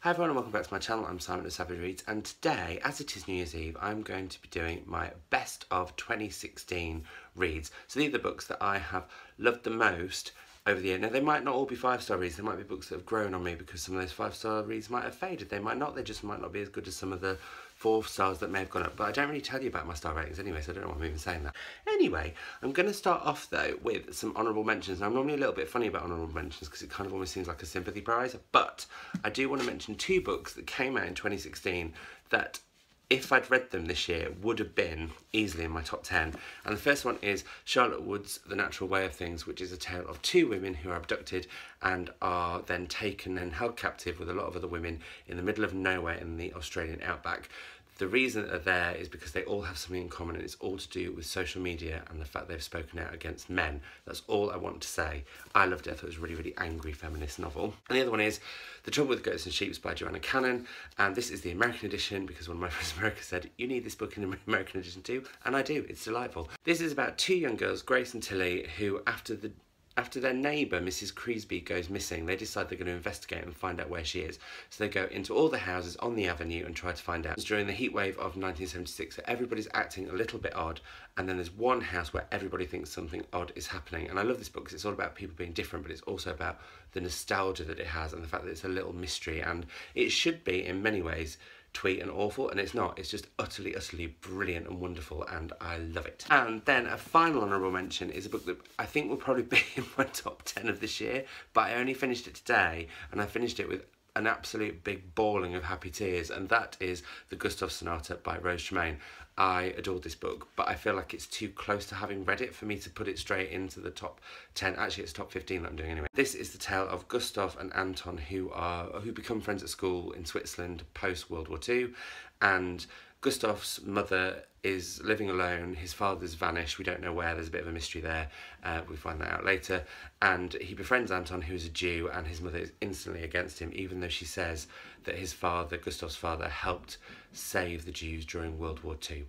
Hi everyone and welcome back to my channel. I'm Simon at Savage Reads, and today, as it is New Year's Eve, I'm going to be doing my best of 2016 reads. So these are the books that I have loved the most over the year. Now they might not all be 5-star reads, there might be books that have grown on me because some of those 5-star reads might have faded. They might not, they just might not be as good as some of the 4 stars that may have gone up. But I don't really tell you about my star ratings anyway, so I don't know why I'm even saying that. Anyway, I'm going to start off though with some honourable mentions. Now I'm normally a little bit funny about honourable mentions because it kind of almost seems like a sympathy prize, but I do want to mention 2 books that came out in 2016 that, if I'd read them this year, would have been easily in my top 10. And the first one is Charlotte Wood's The Natural Way of Things, which is a tale of 2 women who are abducted and are then taken and held captive with a lot of other women in the middle of nowhere in the Australian outback. The reason that they're there is because they all have something in common, and it's all to do with social media and the fact they've spoken out against men. That's all I want to say. I loved it. I thought it was a really, really angry feminist novel. And the other one is The Trouble with Goats and Sheep by Johanna, and this is the American edition because one of my friends in America said, you need this book in the American edition too, and I do. It's delightful. This is about 2 young girls, Grace and Tilly, who after their neighbour, Mrs. Creasby, goes missing, they decide they're going to investigate and find out where she is. So they go into all the houses on the avenue and try to find out. It's during the heatwave of 1976, so everybody's acting a little bit odd, and then there's one house where everybody thinks something odd is happening. And I love this book because it's all about people being different, but it's also about the nostalgia that it has and the fact that it's a little mystery. And it should be, in many ways, tweet and awful, and it's not. It's just utterly, utterly brilliant and wonderful, and I love it. And then a final honourable mention is a book that I think will probably be in my top 10 of this year, but I only finished it today, and I finished it with an absolute big bawling of happy tears, and that is The Gustav Sonata by Roche. I adored this book, but I feel like it's too close to having read it for me to put it straight into the top 10. Actually, it's top 15 that I'm doing anyway. This is the tale of Gustav and Anton, who become friends at school in Switzerland post World War II, and Gustav's mother is living alone, his father's vanished, we don't know where, there's a bit of a mystery there, we find that out later, and he befriends Anton, who is a Jew, and his mother is instantly against him, even though she says that his father, Gustav's father, helped save the Jews during World War II.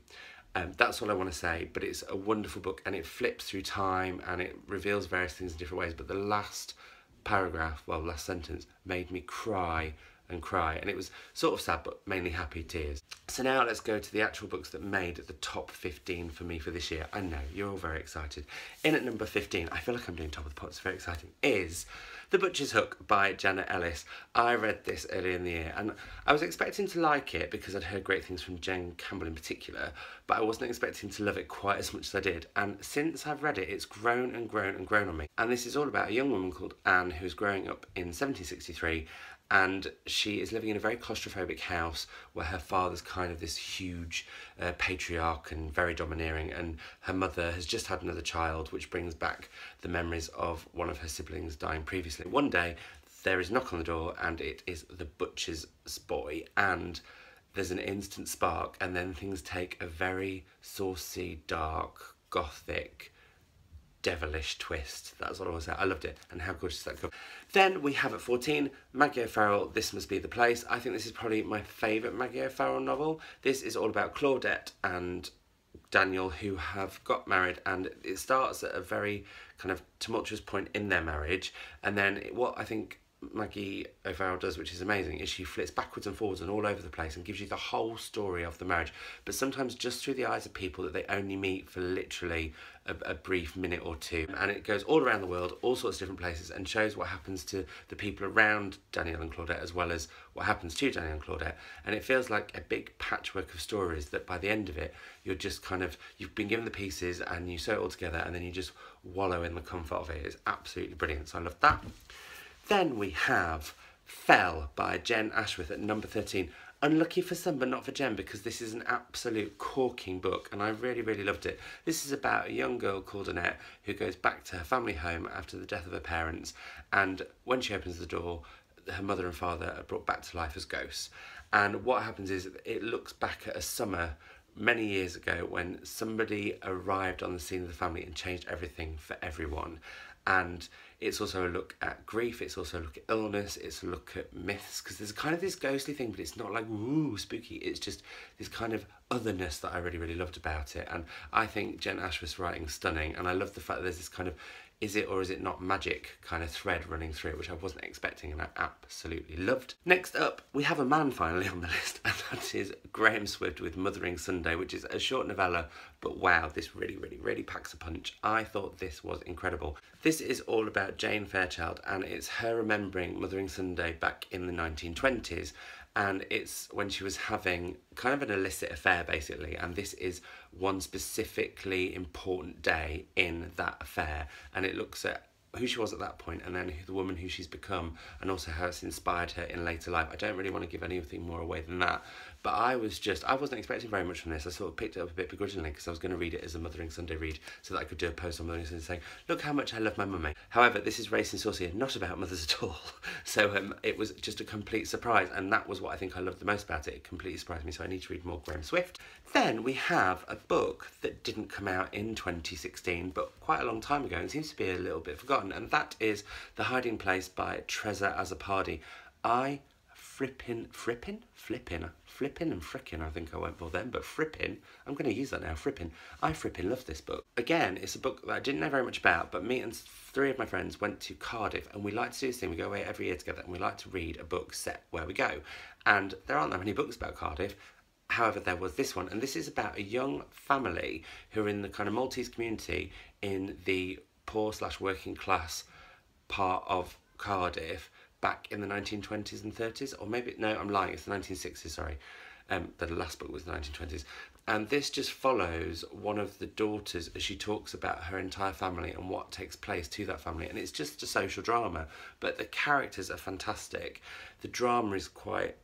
That's all I want to say, but it's a wonderful book, and it flips through time, and it reveals various things in different ways, but the last paragraph, well, last sentence, made me cry and cry, and it was sort of sad but mainly happy tears. So now let's go to the actual books that made the top 15 for me for this year. I know, you're all very excited. In at number 15, I feel like I'm doing top of the pot, it's very exciting, is The Butcher's Hook by Ellis. I read this earlier in the year, and I was expecting to like it because I'd heard great things from Jane Campbell in particular, but I wasn't expecting to love it quite as much as I did, and since I've read it, it's grown and grown and grown on me. And this is all about a young woman called Anne who's growing up in 1763, and she is living in a very claustrophobic house where her father's kind of this huge patriarch and very domineering, and her mother has just had another child, which brings back the memories of one of her siblings dying previously. One day there is a knock on the door, and it is the butcher's boy, and there's an instant spark, and then things take a very saucy, dark, gothic, devilish twist. That's what I want to say. I loved it, and how gorgeous is that cover. Then we have at 14, Maggie O'Farrell, This Must Be the Place. I think this is probably my favourite Maggie O'Farrell novel. This is all about Claudette and Daniel, who have got married, and it starts at a very kind of tumultuous point in their marriage, and then what I think Maggie O'Farrell does, which is amazing, is she flips backwards and forwards and all over the place and gives you the whole story of the marriage, but sometimes just through the eyes of people that they only meet for literally a brief minute or two, and it goes all around the world, all sorts of different places, and shows what happens to the people around Daniel and Claudette as well as what happens to Daniel and Claudette, and it feels like a big patchwork of stories that by the end of it you're just kind of, you've been given the pieces and you sew it all together, and then you just wallow in the comfort of it. It's absolutely brilliant, so I love that. Then we have Fell by Jen Ashworth at number 13. Unlucky for some but not for Jen, because this is an absolute corking book and I really, really loved it. This is about a young girl called Annette who goes back to her family home after the death of her parents, and when she opens the door, her mother and father are brought back to life as ghosts. And what happens is it looks back at a summer many years ago when somebody arrived on the scene of the family and changed everything for everyone. And it's also a look at grief, it's also a look at illness, it's a look at myths, because there's kind of this ghostly thing, but it's not like, ooh, spooky, it's just this kind of otherness that I really, really loved about it. And I think Jen Ashworth's writing stunning, and I love the fact that there's this kind of is it or is it not magic kind of thread running through it, which I wasn't expecting and I absolutely loved. Next up, we have a man finally on the list, and that is Graham Swift with Mothering Sunday, which is a short novella, but wow, this really packs a punch. I thought this was incredible. This is all about Jane Fairchild, and it's her remembering Mothering Sunday back in the 1920s. And it's when she was having kind of an illicit affair, basically, and this is one specifically important day in that affair, and it looks at who she was at that point and then the woman who she's become, and also how it's inspired her in later life. I don't really want to give anything more away than that, but I wasn't expecting very much from this. I sort of picked it up a bit begrudgingly because I was going to read it as a Mothering Sunday read so that I could do a post on Mothering Sunday saying, look how much I love my mummy. However, this is Racing Saucy, not about mothers at all. So it was just a complete surprise, and that was what I think I loved the most about it. It completely surprised me, so I need to read more Graham Swift. Then we have a book that didn't come out in 2016, but quite a long time ago, and seems to be a little bit forgotten, and that is The Hiding Place by Trezza Azzopardi. I flippin' and frickin', I think I went for then, but frippin', I'm going to use that now, frippin'. I frippin' love this book. Again, it's a book that I didn't know very much about, but me and 3 of my friends went to Cardiff, and we like to do this thing, we go away every year together, and we like to read a book set where we go. And there aren't that many books about Cardiff. However, there was this one, and this is about a young family who are in the kind of Maltese community in the poor/working class part of Cardiff back in the 1920s and 30s, or maybe, no, I'm lying, it's the 1960s, sorry. The last book was the 1920s. And this just follows one of the daughters as she talks about her entire family and what takes place to that family. And it's just a social drama, but the characters are fantastic. The drama is quite,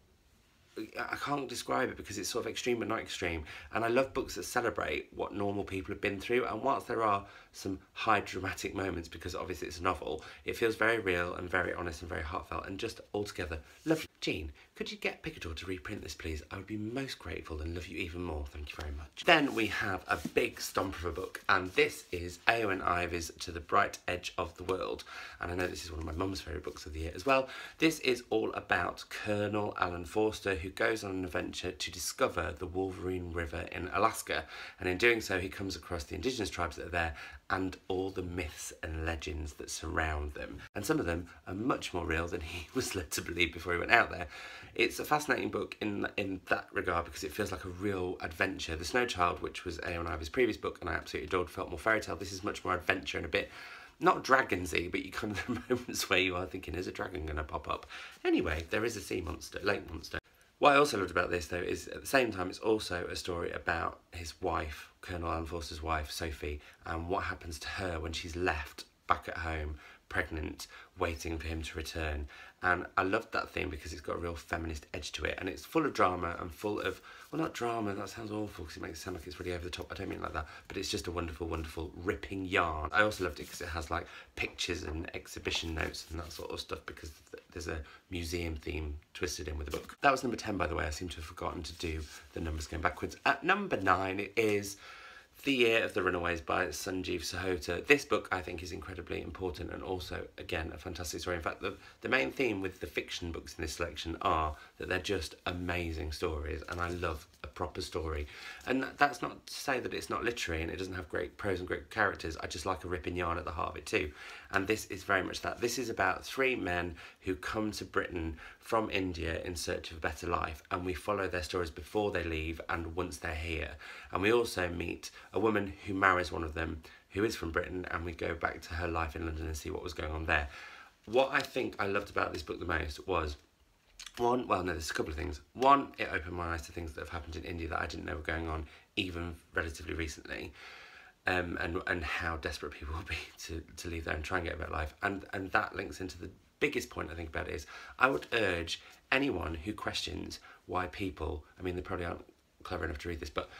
I can't describe it because it's sort of extreme but not extreme, and I love books that celebrate what normal people have been through, and whilst there are some high dramatic moments because obviously it's a novel, it feels very real and very honest and very heartfelt and just altogether lovely. Jean, could you get Picador to reprint this, please? I would be most grateful and love you even more. Thank you very much. Then we have a big stomper of a book, and this is Eowyn Ivy's To the Bright Edge of the World, and I know this is one of my mum's favourite books of the year as well. This is all about Colonel Alan Forster, who goes on an adventure to discover the Wolverine River in Alaska, and in doing so he comes across the indigenous tribes that are there and all the myths and legends that surround them, and some of them are much more real than he was led to believe before he went out there. It's a fascinating book in that regard because it feels like a real adventure. The Snow Child, which was Eowyn Ivy's previous book and I absolutely adored, felt more fairy tale. This is much more adventure and a bit not dragonsy, but you kind of the moments where you are thinking, is a dragon going to pop up? Anyway, there is a sea monster, lake monster. What I also loved about this, though, is at the same time it's also a story about his wife, Colonel Alan Forster's wife, Sophie, and what happens to her when she's left back at home, pregnant, waiting for him to return. And I loved that theme because it's got a real feminist edge to it, and it's full of drama and full of, well, not drama, that sounds awful because it makes it sound like it's really over the top. I don't mean it like that, but it's just a wonderful, wonderful, ripping yarn. I also loved it because it has like pictures and exhibition notes and that sort of stuff because there's a museum theme twisted in with the book. That was number 10, by the way. I seem to have forgotten to do the numbers going backwards. At number 9, it is The Year of the Runaways by Sanjeev Sahota. This book I think is incredibly important and also, again, a fantastic story. In fact, the main theme with the fiction books in this selection are that they're just amazing stories, and I love a proper story. And that's not to say that it's not literary and it doesn't have great prose and great characters. I just like a ripping yarn at the heart of it too. And this is very much that. This is about 3 men who come to Britain from India in search of a better life, and we follow their stories before they leave and once they're here. And we also meet a woman who marries one of them who is from Britain, and we go back to her life in London and see what was going on there. What I think I loved about this book the most was, one, well, no, there's a couple of things. One, it opened my eyes to things that have happened in India that I didn't know were going on even relatively recently. And how desperate people will be to leave there and try and get a better life. And that links into the biggest point I think about it is, I would urge anyone who questions why people, I mean, they probably aren't clever enough to read this, but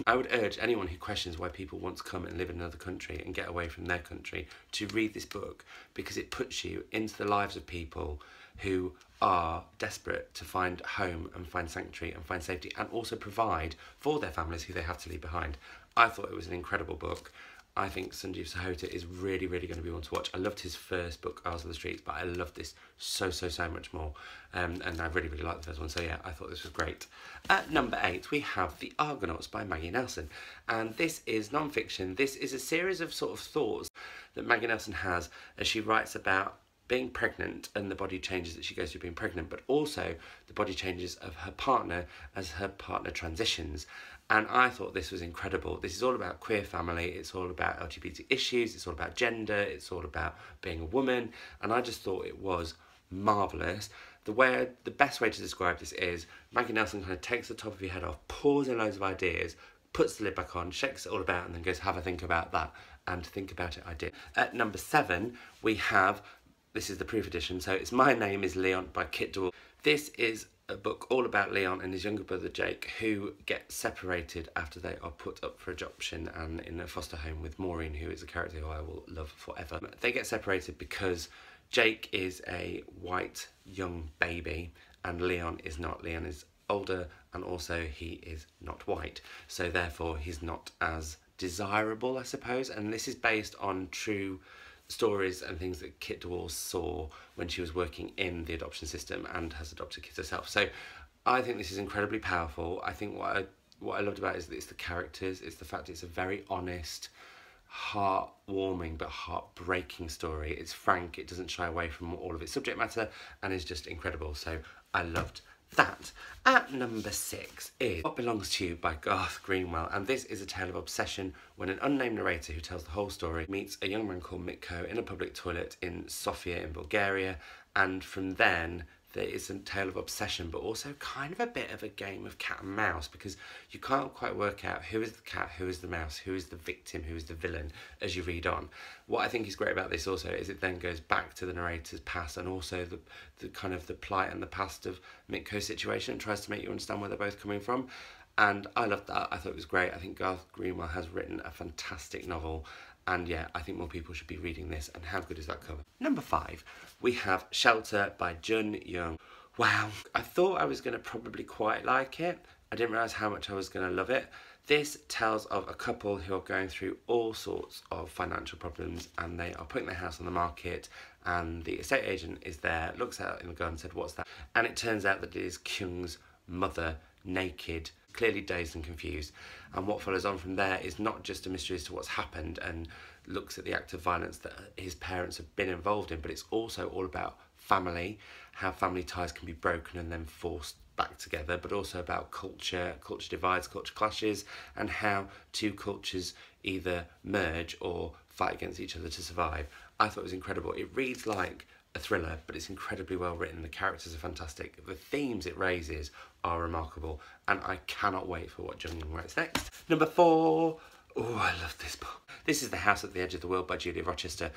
I would urge anyone who questions why people want to come and live in another country and get away from their country to read this book, because it puts you into the lives of people who are desperate to find home and find sanctuary and find safety and also provide for their families who they have to leave behind. I thought it was an incredible book. I think Sanjeev Sahota is really, really going to be one to watch. I loved his first book, Isles of the Streets, but I loved this so much more. And I really, really liked the first one. So yeah, I thought this was great. At number 8, we have The Argonauts by Maggie Nelson. And this is non-fiction. This is a series of sort of thoughts that Maggie Nelson has as she writes about being pregnant and the body changes that she goes through being pregnant, but also the body changes of her partner as her partner transitions. And I thought this was incredible. This is all about queer family, it's all about LGBT issues, it's all about gender, it's all about being a woman, and I just thought it was marvellous. The best way to describe this is Maggie Nelson kind of takes the top of your head off, pours in loads of ideas, puts the lid back on, shakes it all about, and then goes, have a think about that. And think about it, I did. At number 7, we have, this is the proof edition, so it's My Name is Leon by Kit Dewar. This is a book all about Leon and his younger brother Jake, who get separated after they are put up for adoption and in a foster home with Maureen, who is a character who I will love forever. They get separated because Jake is a white young baby and Leon is not. Leon is older and also he is not white, so therefore he's not as desirable, I suppose. And this is based on true stories and things that Kit Dewar saw when she was working in the adoption system and has adopted kids herself. So I think this is incredibly powerful. I think what I loved about it is that it's the characters, it's the fact it's a very honest, heartwarming but heartbreaking story. It's frank, it doesn't shy away from all of its subject matter, and is just incredible. So I loved that. At number 6 is What Belongs to You by Garth Greenwell, and this is a tale of obsession when an unnamed narrator who tells the whole story meets a young man called Mitko in a public toilet in Sofia in Bulgaria, and from then there is a tale of obsession, but also kind of a bit of a game of cat and mouse, because you can't quite work out who is the cat, who is the mouse, who is the victim, who is the villain as you read on. What I think is great about this also is it then goes back to the narrator's past, and also the kind of the plight and the past of Mitko's situation, and tries to make you understand where they're both coming from. And I loved that. I thought it was great. I think Garth Greenwell has written a fantastic novel. And yeah, I think more people should be reading this. And how good is that cover? Number 5, we have Shelter by Jun Young. Wow, I thought I was going to probably quite like it. I didn't realise how much I was going to love it. This tells of a couple who are going through all sorts of financial problems, and they are putting their house on the market, and the estate agent is there, looks out in the garden and said, "What's that?" And it turns out that it is Kyung's mother, naked, clearly dazed and confused. And what follows on from there is not just a mystery as to what's happened and looks at the act of violence that his parents have been involved in, but it's also all about family, how family ties can be broken and then forced back together, but also about culture divides, culture clashes, and how two cultures either merge or fight against each other to survive. I thought it was incredible. It reads like a thriller, but it's incredibly well written. The characters are fantastic. The themes it raises are remarkable, and I cannot wait for what Jung Young writes next. Number 4. Oh, I love this book. This is The House at the Edge of the World by Julia Rochester.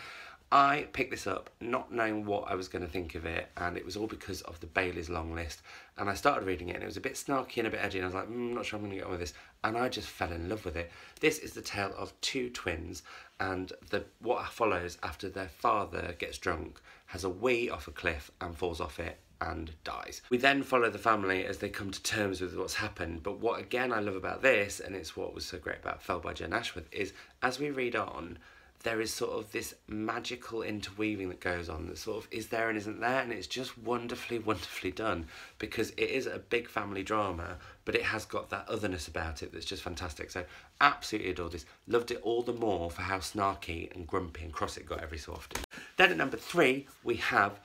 I picked this up not knowing what I was going to think of it, and it was all because of the Bailey's long list. And I started reading it, and it was a bit snarky and a bit edgy, and I was like, I'm not sure I'm going to get on with this. And I just fell in love with it. This is the tale of two twins, and what follows after their father gets drunk, has a wee off a cliff and falls off it and dies. We then follow the family as they come to terms with what's happened. But what again I love about this, and it's what was so great about Fell by Jen Ashworth, is as we read on, there is sort of this magical interweaving that goes on that sort of is there and isn't there, and it's just wonderfully, wonderfully done, because it is a big family drama, but it has got that otherness about it that's just fantastic. So absolutely adored this. Loved it all the more for how snarky and grumpy and cross it got every so often. Then at number 3, we have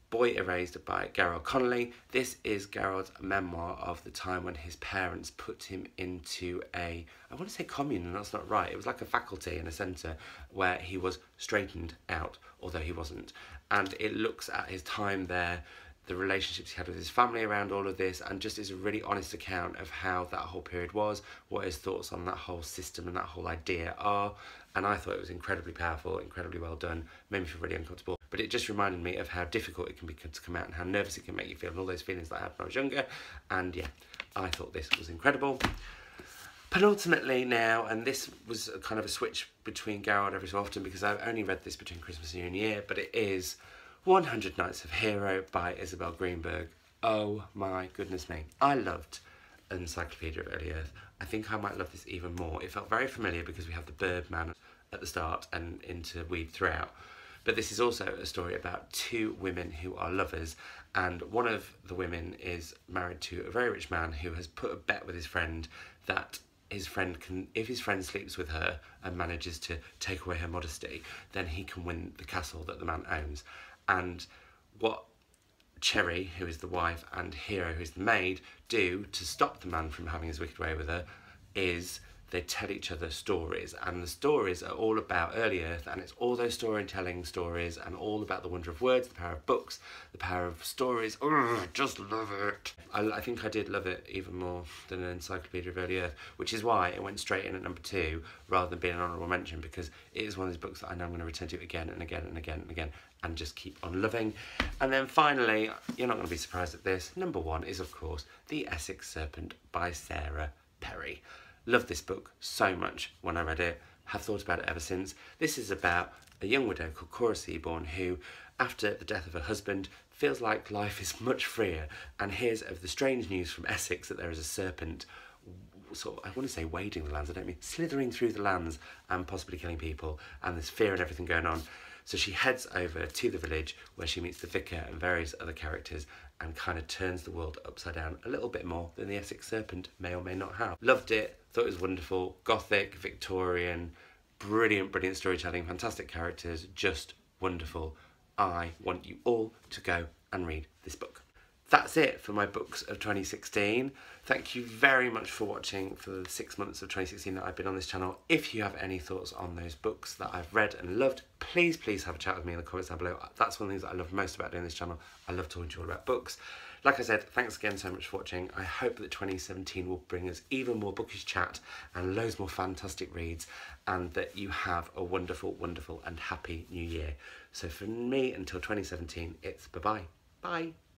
Boy Erased by Gerard Connolly. This is Gerard's memoir of the time when his parents put him into I want to say commune, and that's not right. It was like a faculty in a centre where he was straightened out, although he wasn't. And it looks at his time there, the relationships he had with his family around all of this, and just is a really honest account of how that whole period was, what his thoughts on that whole system and that whole idea are. And I thought it was incredibly powerful, incredibly well done, made me feel really uncomfortable. But it just reminded me of how difficult it can be to come out and how nervous it can make you feel, and all those feelings that I had when I was younger. And yeah, I thought this was incredible. Penultimately now, and this was a kind of a switch between Gerard every so often, because I've only read this between Christmas and New Year, but it is 100 Nights of Hero by Isabelle Greenberg. Oh my goodness me. I loved Encyclopedia of Early Earth. I think I might love this even more. It felt very familiar because we have the Birdman at the start and interweaved throughout. But this is also a story about two women who are lovers, and one of the women is married to a very rich man who has put a bet with his friend that his friend can, if his friend sleeps with her and manages to take away her modesty, then he can win the castle that the man owns. And what Cherry, who is the wife, and Hero, who is the maid, do to stop the man from having his wicked way with her is they tell each other stories, and the stories are all about early Earth, and it's all those storytelling stories and all about the wonder of words, the power of books, the power of stories. I just love it. I think I did love it even more than an Encyclopedia of Early Earth, which is why it went straight in at number 2 rather than being an honourable mention, because it is one of those books that I know I'm going to return to again and again and again and again and just keep on loving. And then finally, you're not going to be surprised at this, number 1 is of course The Essex Serpent by Sarah Perry. Loved this book so much when I read it, have thought about it ever since. This is about a young widow called Cora Seaborn who, after the death of her husband, feels like life is much freer and hears of the strange news from Essex that there is a serpent, sort of, I want to say wading the lands, I don't mean, slithering through the lands and possibly killing people, and there's fear and everything going on. So she heads over to the village where she meets the vicar and various other characters and kind of turns the world upside down a little bit more than the Essex Serpent may or may not have. Loved it, thought it was wonderful, gothic, Victorian, brilliant, brilliant storytelling, fantastic characters, just wonderful. I want you all to go and read this book. That's it for my books of 2016. Thank you very much for watching for the 6 months of 2016 that I've been on this channel. If you have any thoughts on those books that I've read and loved, please have a chat with me in the comments down below. That's one of the things that I love most about doing this channel. I love talking to you all about books. Like I said, thanks again so much for watching. I hope that 2017 will bring us even more bookish chat and loads more fantastic reads, and that you have a wonderful, wonderful and happy new year. So for me, until 2017, it's bye-bye. Bye.